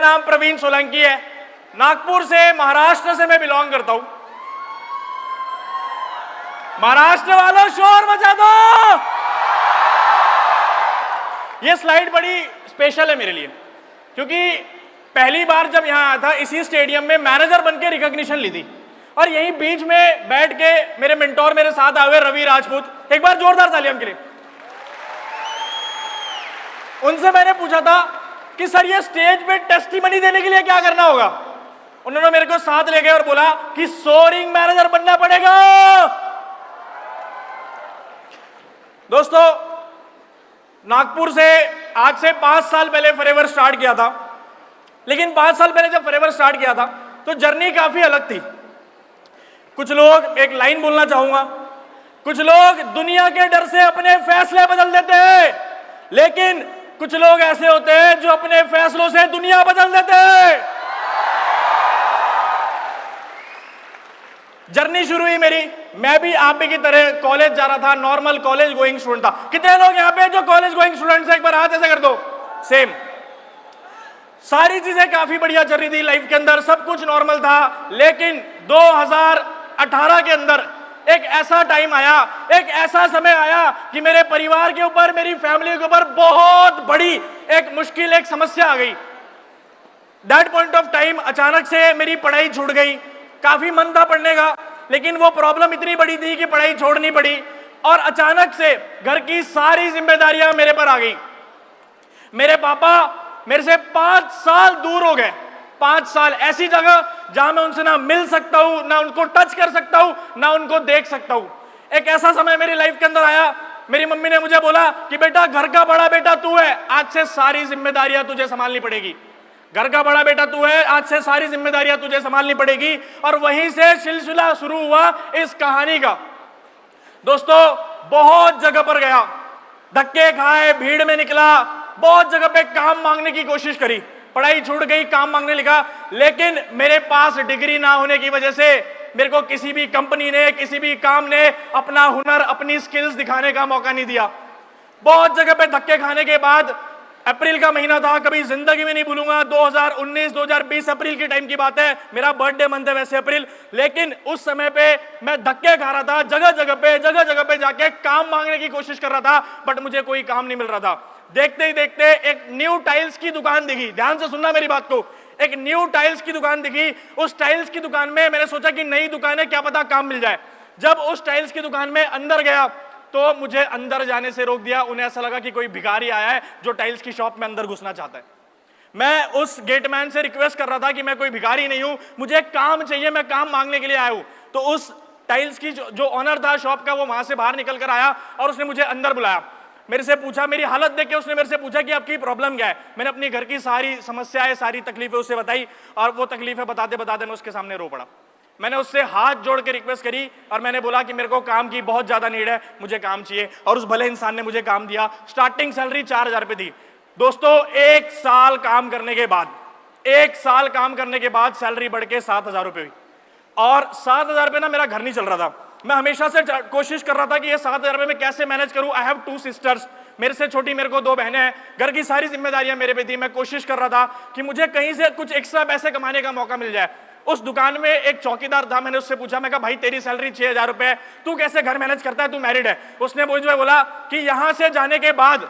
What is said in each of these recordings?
नाम प्रवीण सोलंकी है, नागपुर से, महाराष्ट्र से मैं बिलोंग करता हूं। महाराष्ट्र वालों शोर मचा दो। ये स्लाइड बड़ी स्पेशल है मेरे लिए, क्योंकि पहली बार जब यहां आया था इसी स्टेडियम में मैनेजर बनके रिकॉग्निशन ली थी, और यहीं बीच में बैठ के मेरे मेंटोर मेरे साथ आए हुए रवि राजपूत, एक बार जोरदार तालियां उनके लिए। उनसे मैंने पूछा था कि सर ये स्टेज पे टेस्टिमनी देने के लिए क्या करना होगा। उन्होंने मेरे को साथ ले गए और बोला कि सोरिंग मैनेजर बनना पड़ेगा। दोस्तों, नागपुर से आज से 5 साल पहले फॉरएवर स्टार्ट किया था, लेकिन 5 साल पहले जब फॉरएवर स्टार्ट किया था तो जर्नी काफी अलग थी। कुछ लोग, एक लाइन बोलना चाहूंगा, कुछ लोग दुनिया के डर से अपने फैसले बदल देते हैं, लेकिन कुछ लोग ऐसे होते हैं जो अपने फैसलों से दुनिया बदल देते हैं। जर्नी शुरू हुई मेरी, मैं भी आप भी की तरह कॉलेज जा रहा था, नॉर्मल कॉलेज गोइंग स्टूडेंट था। कितने लोग यहाँ पे जो कॉलेज गोइंग स्टूडेंट से एक बार हाथ ऐसे कर दो। सेम, सारी चीजें काफी बढ़िया चल रही थी लाइफ के अंदर, सब कुछ नॉर्मल था। लेकिन 2018 के अंदर एक ऐसा टाइम आया, एक ऐसा समय आया कि मेरे परिवार के ऊपर, मेरी फैमिली के ऊपर बहुत बड़ी एक मुश्किल, एक समस्या आ गई। दैट पॉइंट ऑफ टाइम अचानक से मेरी पढ़ाई छूट गई। काफी मन था पढ़ने का, लेकिन वो प्रॉब्लम इतनी बड़ी थी कि पढ़ाई छोड़नी पड़ी, और अचानक से घर की सारी जिम्मेदारियां मेरे पर आ गई। मेरे पापा मेरे से 5 साल दूर हो गए। 5 साल ऐसी जगह जहां मैं उनसे ना मिल सकता हूं, ना उनको टच कर सकता हूं, ना उनको देख सकता हूं। एक ऐसा समय मेरी लाइफ के अंदर आया, मेरी मम्मी ने मुझे बोला कि बेटा, घर का बड़ा बेटा तू है, आज से सारी जिम्मेदारियां तुझे संभालनी पड़ेगी। घर का बड़ा बेटा तू है, आज से सारी जिम्मेदारियां तुझे संभालनी पड़ेगी। और वहीं से सिलसिला शुरू हुआ इस कहानी का। दोस्तों, बहुत जगह पर गया, धक्के खाए, भीड़ में निकला, बहुत जगह पे काम मांगने की कोशिश करी, पढ़ाई छूट गई, काम मांगने लगा। लेकिन मेरे पास डिग्री ना होने की वजह से मेरे को किसी भी कंपनी ने, किसी भी काम ने अपना हुनर, अपनी स्किल्स दिखाने का मौका नहीं दिया। बहुत जगह पे धक्के खाने के बाद, अप्रैल का महीना था, कभी जिंदगी में नहीं भूलूंगा, 2019-2020 अप्रैल की टाइम की बात है। मेरा बर्थडे मंथ है वैसे अप्रैल, लेकिन उस समय पे मैं धक्के खा रहा था, जगह जगह पे जाके काम मांगने की कोशिश कर रहा था, बट मुझे कोई काम नहीं मिल रहा था। देखते ही देखते एक न्यू टाइल्स की दुकान दिखी। ध्यान से सुनना मेरी बात को, एक न्यू टाइल्स की दुकान दिखी। उस टाइल्स की दुकान में मैंने सोचा कि नई दुकान है, क्या पता काम मिल जाए। जब उस टाइल्स की दुकान में अंदर गया तो मुझे अंदर जाने से रोक दिया। उन्हें ऐसा लगा कि कोई भिखारी आया है जो टाइल्स की शॉप में अंदर घुसना चाहता है। मैं उस गेटमैन से रिक्वेस्ट कर रहा था कि मैं कोई भिखारी नहीं हूं, मुझे काम चाहिए, मैं काम मांगने के लिए आया हूं। तो उस टाइल्स की जो ओनर था शॉप का, वो वहां से बाहर निकल कर आया और उसने मुझे अंदर बुलाया। मेरे से पूछा, मेरी हालत देख के उसने मेरे से पूछा कि आपकी प्रॉब्लम क्या है। मैंने अपनी घर की सारी समस्याएं, सारी तकलीफें उसे बताई, और वो तकलीफें बताते बताते मैं उसके सामने रो पड़ा। मैंने उससे हाथ जोड़ के रिक्वेस्ट करी और मैंने बोला कि मेरे को काम की बहुत ज्यादा नीड है, मुझे काम चाहिए। और उस भले इंसान ने मुझे काम दिया। स्टार्टिंग सैलरी 4000 रुपए थी। दोस्तों, 1 साल काम करने के बाद सैलरी बढ़ के 7000 रुपए हुई। और 7000 रुपए ना मेरा घर नहीं चल रहा था। मैं हमेशा से कोशिश कर रहा था कि ये 7000 रुपए में कैसे मैनेज करूं। आई हैव 2 सिस्टर्स, मेरे से छोटी मेरे को 2 बहनें हैं, घर की सारी जिम्मेदारियां मेरे पे थी। मैं कोशिश कर रहा था कि मुझे कहीं से कुछ एक्स्ट्रा पैसे कमाने का मौका मिल जाए। उस दुकान में एक चौकीदार था, मैंने उससे पूछा, मैं कहा भाई तेरी सैलरी 6000 रुपए है, तू कैसे घर मैनेज करता है, तू मैरिड है। उसने मुझे बोला कि यहां से जाने के बाद,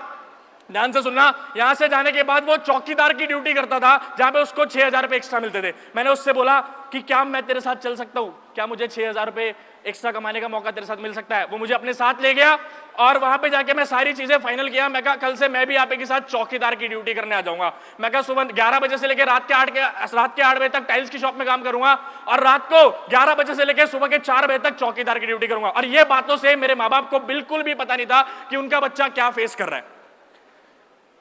ध्यान से सुनना, यहां से जाने के बाद वो चौकीदार की ड्यूटी करता था जहां पे उसको 6000 रुपए एक्स्ट्रा मिलते थे। मैंने उससे बोला कि क्या मैं तेरे साथ चल सकता हूं, क्या मुझे 6000 रुपए एक्स्ट्रा कमाने का मौका तेरे साथ मिल सकता है। वो मुझे अपने साथ ले गया और वहां पे जाके मैं सारी चीजें फाइनल किया। मैं कहा कल से मैं भी आप के साथ चौकीदार की ड्यूटी करने आ जाऊंगा। मैं कहा सुबह 11 बजे से लेकर रात के 8 बजे तक टाइल्स की शॉप में काम करूंगा, और रात को 11 बजे से लेकर सुबह के 4 बजे तक चौकीदार की ड्यूटी करूंगा। और ये बातों से मेरे माँ बाप को बिल्कुल भी पता नहीं था कि उनका बच्चा क्या फेस कर रहा है।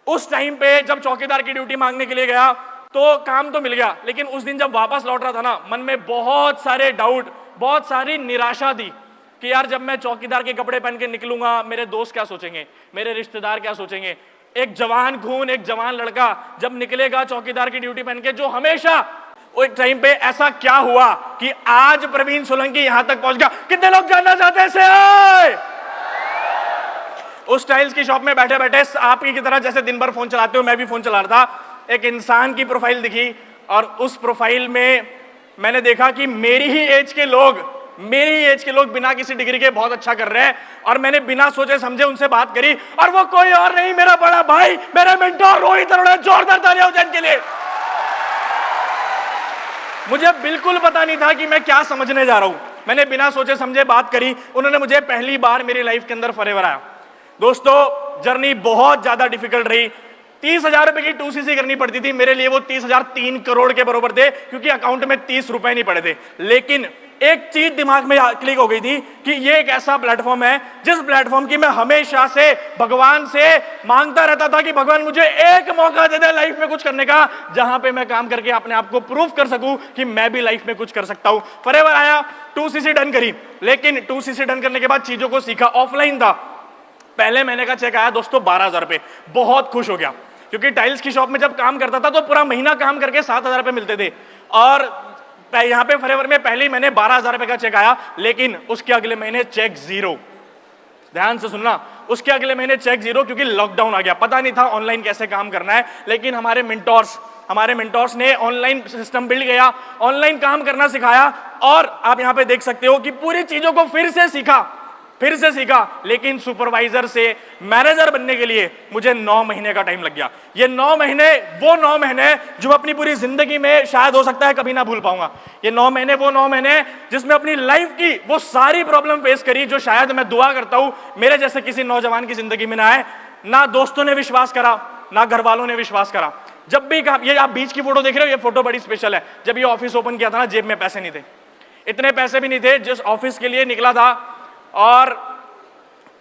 उस टाइम पे जब चौकीदार की ड्यूटी मांगने के लिए गया तो काम तो मिल गया, लेकिन उस दिन जब वापस लौट रहा था ना, मन में बहुत सारे डाउट, बहुत सारी निराशा थी कि यार जब मैं चौकीदार के कपड़े पहन के निकलूंगा, मेरे दोस्त क्या सोचेंगे, मेरे रिश्तेदार क्या सोचेंगे। एक जवान खून, एक जवान लड़का जब निकलेगा चौकीदार की ड्यूटी पहन के, जो हमेशा एक टाइम पे ऐसा क्या हुआ कि आज प्रवीण सोलंकी यहां तक पहुंच गया। कितने लोग जानना चाहते हैं इसे? उस टाइल्स की शॉप में बैठे बैठे आप की तरह जैसे दिन भर फोन चलाते हो, मैं भी फोन चला रहा था। एक इंसान की प्रोफाइल दिखी और उस प्रोफाइल में मैंने देखा कि मेरी ही एज के लोग बिना किसी डिग्री के बहुत अच्छा कर रहे हैं, और मैंने बिना सोचे समझे उनसे बात करी, और वो कोई और नहीं, मेरा बड़ा भाई, मेरा मेंटर रोहित अरोड़ा। जोरदार तालियां हो जाए इनके लिए। मुझे बिल्कुल पता नहीं था कि मैं क्या समझने जा रहा हूं, मैंने बिना सोचे समझे बात करी, उन्होंने मुझे पहली बार मेरी लाइफ के अंदर फॉरएवर आया। दोस्तों जर्नी बहुत ज्यादा डिफिकल्ट रही। 30,000 रुपए की 2cc करनी पड़ती थी, मेरे लिए वो 30,000 3 करोड़ के बराबर थे, क्योंकि अकाउंट में 30 रुपए नहीं पड़े थे। लेकिन एक चीज दिमाग में क्लिक हो गई थी कि ये एक ऐसा प्लेटफॉर्म है जिस प्लेटफॉर्म की मैं हमेशा से भगवान से मांगता रहता था कि भगवान मुझे एक मौका दे दे लाइफ में कुछ करने का, जहां पे मैं काम करके अपने आप को प्रूव कर सकूं कि मैं भी लाइफ में कुछ कर सकता हूं। फॉरएवर आया, 2cc डन करी, लेकिन 2cc डन करने के बाद चीजों को सीखा। ऑफलाइन था, पहले महीने का चेक आया दोस्तों 12,000 रुपए, बहुत खुश हो गया, क्योंकि टाइल्स की शॉप में जब काम करता था तो पूरा महीना काम करके 7,000 रुपए मिलते थे, और यहाँ पे फॉरएवर में पहले ही महीने 12,000 रुपए का चेक आया, लेकिन उसके अगले महीने चेक जीरो। ध्यान से सुनना, उसके अगले महीने चेक जीरो, क्योंकि लॉकडाउन आ गया, पता नहीं था ऑनलाइन कैसे काम करना है। लेकिन हमारे मेंटोर्स ने ऑनलाइन सिस्टम बिल्ड किया, ऑनलाइन काम करना सिखाया, और आप यहाँ पे देख सकते हो कि पूरी चीजों को फिर से सीखा। लेकिन सुपरवाइजर से मैनेजर बनने के लिए मुझे 9 महीने का टाइम लग गया। ये 9 महीने वो 9 महीने जो अपनी पूरी जिंदगी में शायद हो सकता है कभी ना भूल पाऊंगा। ये 9 महीने वो 9 महीने जिसमें अपनी लाइफ की वो सारी प्रॉब्लम फेस करी जो शायद मैं दुआ करता हूं मेरे जैसे किसी नौजवान की जिंदगी में ना आए। ना दोस्तों ने विश्वास करा, ना घर वालों ने विश्वास करा। जब भी ये आप बीच की फोटो देख रहे हो, ये फोटो बड़ी स्पेशल है। जब ये ऑफिस ओपन किया था ना, जेब में पैसे नहीं थे, इतने पैसे भी नहीं थे। जिस ऑफिस के लिए निकला था, और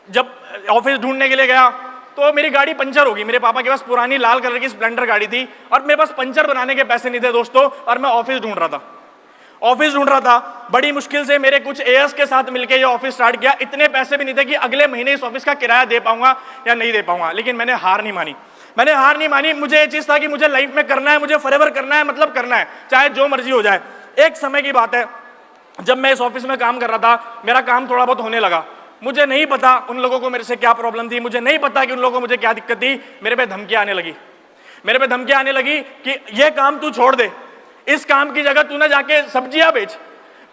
जब ऑफिस ढूंढने के लिए गया तो मेरी गाड़ी पंचर हो गई। मेरे पापा के पास पुरानी लाल कलर की स्प्लेंडर गाड़ी थी, और मेरे पास पंचर बनाने के पैसे नहीं थे दोस्तों, और मैं ऑफिस ढूंढ रहा था। बड़ी मुश्किल से मेरे कुछ एएस के साथ मिलकर ये ऑफिस स्टार्ट किया। इतने पैसे भी नहीं थे कि अगले महीने इस ऑफिस का किराया दे पाऊंगा या नहीं दे पाऊंगा, लेकिन मैंने हार नहीं मानी। मुझे ये चीज था कि मुझे लाइफ में करना है, मुझे फॉरएवर करना है, मतलब करना है, चाहे जो मर्जी हो जाए। एक समय की बात है, जब मैं इस ऑफिस में काम कर रहा था, मेरा काम थोड़ा बहुत होने लगा। मुझे नहीं पता उन लोगों को मेरे से क्या प्रॉब्लम थी, मुझे नहीं पता कि उन लोगों को मुझे क्या दिक्कत थी। मेरे पे धमकियां आने लगी कि ये काम तू छोड़ दे, इस काम की जगह तू ना जाके सब्जियां बेच।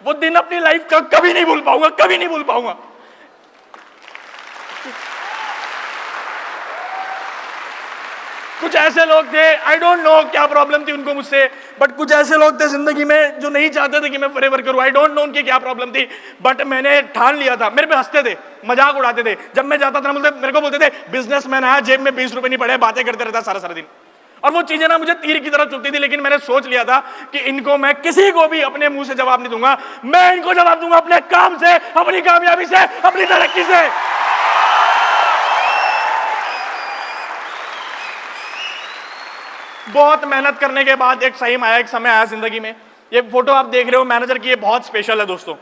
वो दिन अपनी लाइफ का कभी नहीं भूल पाऊंगा। कुछ ऐसे लोग थे, आई डोंट नो क्या प्रॉब्लम थी उनको मुझसे, बट कुछ ऐसे लोग थे जिंदगी में जो नहीं चाहते थे कि मैं फॉरएवर करूं। आई डोंट नो उनकी क्या प्रॉब्लम थी, बट मैंने ठान लिया था। मेरे पे हंसते थे, मजाक उड़ाते थे। जब मैं जाता था मेरे को बोलते थे बिजनेसमैन आया, जेब में 20 रुपए नहीं पड़े, बातें करते रहता सारा दिन। और वो चीजें ना मुझे तीर की तरह चुभती थी, लेकिन मैंने सोच लिया था कि इनको मैं किसी को भी अपने मुंह से जवाब नहीं दूंगा, मैं इनको जवाब दूंगा अपने काम से, अपनी कामयाबी से, अपनी तरक्की से। बहुत मेहनत करने के बाद एक समय आया जिंदगी में। ये फोटो आप देख रहे हो मैनेजर की, ये बहुत स्पेशल है दोस्तों।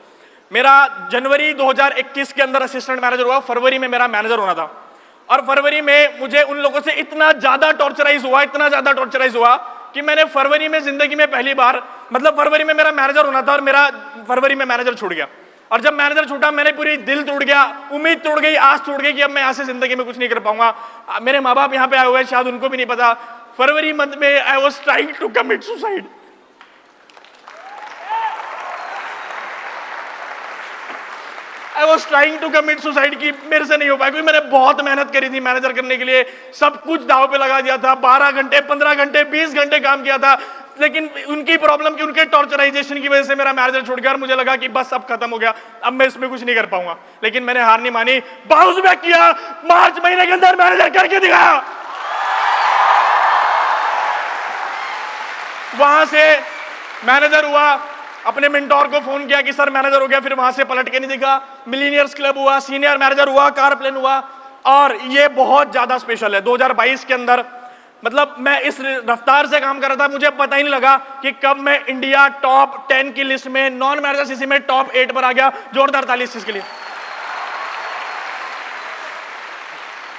मेरा जनवरी 2021 के अंदर असिस्टेंट मैनेजर हुआ, फरवरी में मेरा मैनेजर होना था। और फरवरी में मुझे उन लोगों से इतना ज्यादा टॉर्चराइज हुआ कि मैंने फरवरी में जिंदगी में पहली बार, मतलब फरवरी में मेरा मैनेजर होना था और मेरा फरवरी में मैनेजर छूट गया। और जब मैनेजर छूटा, मैंने पूरी दिल टूट गया, उम्मीद टूट गई, आस टूट गई कि अब मैं यहाँ से जिंदगी में कुछ नहीं कर पाऊंगा। मेरे माँ बाप यहाँ पे आए हुए हैं, शायद उनको भी नहीं पता। फरवरी मंथ में I was trying to commit suicide. की मेरे से नहीं हो पाया, क्योंकि मैंने बहुत मेहनत करी थी मैनेजर करने के लिए, सब कुछ दाव पे लगा दिया था। 12 घंटे, 15 घंटे, 20 घंटे काम किया था, लेकिन उनकी प्रॉब्लम की, उनके टॉर्चराइजेशन की वजह से मेरा मैनेजर छूट गया। और मुझे लगा कि बस अब खत्म हो गया, अब मैं इसमें कुछ नहीं कर पाऊंगा। लेकिन मैंने हार नहीं मानी, बाउंस बैक किया, मार्च महीने के अंदर मैनेजर करके दिखाया। वहां से मैनेजर हुआ, अपने मेंटोर को फोन किया कि सर मैनेजर हो गया, फिर वहां से पलट के नहीं दिखा। मिलीनियर्स क्लब हुआ, सीनियर मैनेजर हुआ, कार प्लेन हुआ। और ये बहुत ज्यादा स्पेशल है। 2022 के अंदर, मतलब मैं इस रफ्तार से काम कर रहा था, मुझे पता ही नहीं लगा कि कब मैं इंडिया टॉप 10 की लिस्ट में, नॉन मैनेजर सीसी में टॉप 8 पर आ गया। जोरदार ताली इसके लिए।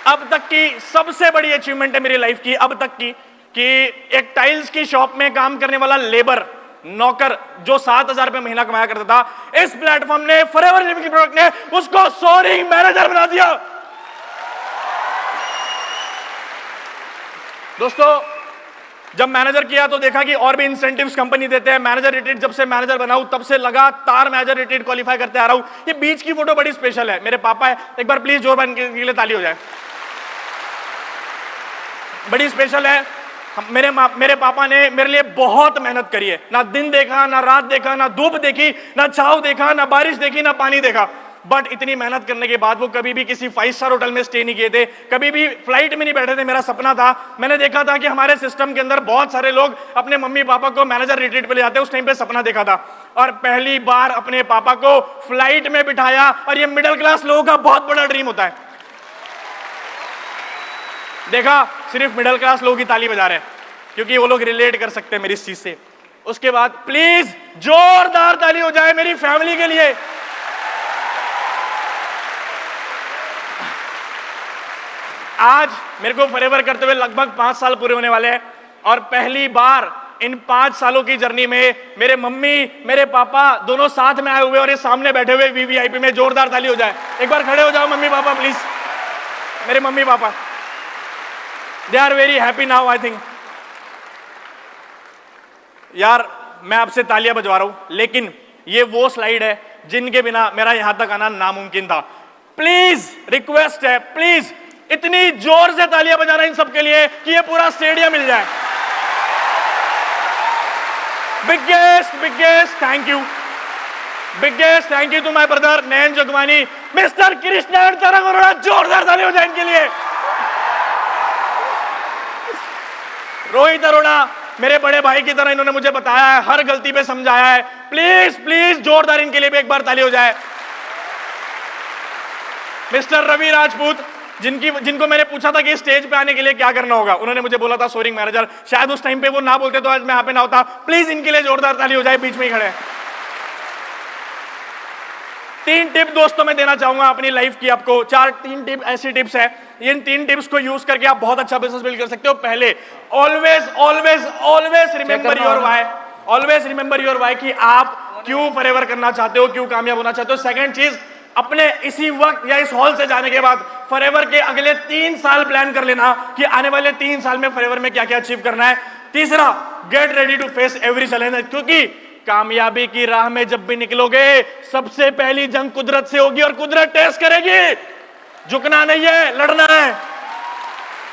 अब तक की सबसे बड़ी अचीवमेंट है मेरी लाइफ की, अब तक की, कि एक टाइल्स की शॉप में काम करने वाला लेबर, नौकर, जो 7,000 रुपए महीना कमाया करता था, इस प्लेटफॉर्म ने, फॉरएवर लिविंग प्रोडक्ट ने उसको सोअरिंग मैनेजर बना दिया। दोस्तों जब मैनेजर किया तो देखा कि और भी इंसेंटिव्स कंपनी देते हैं। मैनेजर रिट्रीट, जब से मैनेजर बना हूं तब से लगातार मैनेजर रिट्रीट क्वालिफाई करते आ रहा हूं। ये बीच की फोटो बड़ी स्पेशल है, मेरे पापा है, एक बार प्लीज जोरदार इनके लिए ताली हो जाए। बड़ी स्पेशल है। मेरे पापा ने मेरे लिए बहुत मेहनत करी है, ना दिन देखा, ना रात देखा, ना धूप देखी, ना छाव देखा, ना बारिश देखी, ना पानी देखा। बट इतनी मेहनत करने के बाद वो कभी भी किसी 5 स्टार होटल में स्टे नहीं किए थे, कभी भी फ्लाइट में नहीं बैठे थे। मेरा सपना था, मैंने देखा था कि हमारे सिस्टम के अंदर बहुत सारे लोग अपने मम्मी पापा को मैनेजर रिट्रीट पे ले जाते हैं। उस टाइम पे सपना देखा था और पहली बार अपने पापा को फ्लाइट में बिठाया। और ये मिडिल क्लास लोगों का बहुत बड़ा ड्रीम होता है। देखा, सिर्फ मिडिल क्लास लोगों की ताली बजा रहे हैं क्योंकि वो लोग रिलेट कर सकते हैं मेरी इस चीज से। उसके बाद प्लीज जोरदार ताली हो जाए मेरी फैमिली के लिए। आज मेरे को फॉरएवर करते हुए लगभग 5 साल पूरे होने वाले हैं और पहली बार इन 5 सालों की जर्नी में मेरे मम्मी मेरे पापा दोनों साथ में आए हुए और ये सामने बैठे हुए वीवीआईपी में। जोरदार ताली हो जाए। एक बार खड़े हो जाओ मम्मी पापा प्लीज। मेरे mummy papa they are very happy now I think. यार मैं आपसे तालियां बजवा रहा हूं लेकिन ये वो स्लाइड है जिनके बिना मेरा यहां तक आना नामुमकिन था। प्लीज रिक्वेस्ट है, प्लीज इतनी जोर से तालियां बजाना इन सबके लिए कि ये पूरा स्टेडियम मिल जाए। Biggest thank you, biggest thank you to my brother Nayan Jogwani, mister Krishnan Tarang Arora. जोरदार ताली हो जाए इनके लिए। रोहित अरोड़ा मेरे बड़े भाई की तरह इन्होंने मुझे बताया है, हर गलती पे समझाया है। प्लीज प्लीज जोरदार इनके लिए भी एक बार ताली हो जाए। मिस्टर रवि राजपूत, जिनको मैंने पूछा था कि स्टेज पे आने के लिए क्या करना होगा, उन्होंने मुझे बोला था सोरिंग मैनेजर। शायद उस टाइम पे वो ना बोलते तो आज मैं यहां पे ना होता। प्लीज इनके लिए जोरदार ताली हो जाए, बीच में ही खड़े। 3 टिप दोस्तों मैं देना चाहूंगा अपनी लाइफ की आपको। 3 टिप ऐसी टिप्स है, इन 3 टिप्स को यूज करके आप बहुत अच्छा बिजनेस बिल्ड कर सकते हो। पहले, always always always remember your why. Always remember your why कि आप क्यों फॉरएवर करना चाहते हो, क्यों कामयाब होना चाहते हो। सेकंड चीज, अपने इसी वक्त या इस हॉल से जाने के बाद फॉरएवर के अगले 3 साल प्लान कर लेना कि आने वाले 3 साल में फॉरएवर में क्या क्या अचीव करना है। तीसरा, get ready to face every challenge, क्योंकि कामयाबी की राह में जब भी निकलोगे सबसे पहली जंग कुदरत से होगी और कुदरत टेस्ट करेगी। झुकना नहीं है, लड़ना है।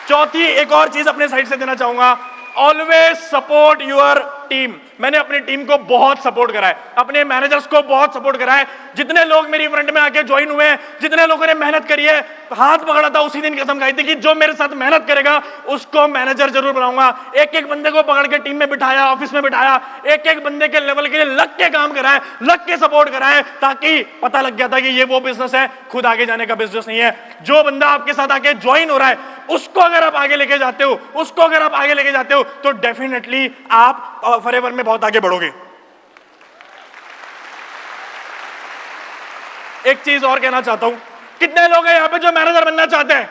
चौथी एक और चीज अपने साइड से देना चाहूंगा, ऑलवेज सपोर्ट योर टीम। मैंने अपनी टीम को बहुत सपोर्ट करा है, अपने मैनेजर्स को बहुत सपोर्ट करा है। जितने लोग मेरी फ्रंट में आके ज्वाइन हुए हैं, जितने लोगों ने मेहनत करी है, हाथ पकड़ा था उसी दिन कसम खाई थी कि जो मेरे साथ मेहनत करेगा उसको मैनेजर जरूर बनाऊंगा। एक एक बंदे को पकड़ के टीम में बिठाया, ऑफिस में बिठाया, एक एक बंदे के लेवल के लिए लग के काम कराए, लग के सपोर्ट कराए, ताकि पता लग गया था कि ये वो बिजनेस है, खुद आगे जाने का बिजनेस नहीं है। जो बंदा आपके साथ आके ज्वाइन हो रहा है उसको अगर आप आगे लेके जाते हो, उसको अगर आप आगे लेके जाते हो तो डेफिनेटली आप फॉरएवर में बहुत आगे बढ़ोगे। एक चीज और कहना चाहता हूं, कितने लोग हैं यहां पे जो मैनेजर बनना चाहते हैं?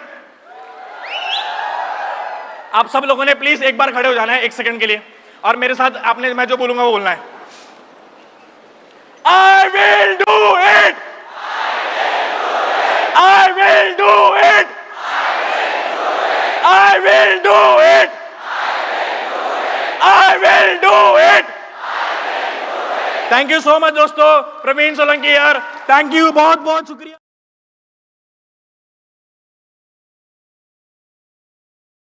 आप सब लोगों ने प्लीज एक बार खड़े हो जाना है 1 सेकंड के लिए और मेरे साथ आपने मैं जो बोलूंगा वो बोलना है। I will do it! I will do it! I will do it! I will do it! Thank you so much दोस्तों। प्रवीण सोलंकी यार, थैंक यू, बहुत बहुत शुक्रिया।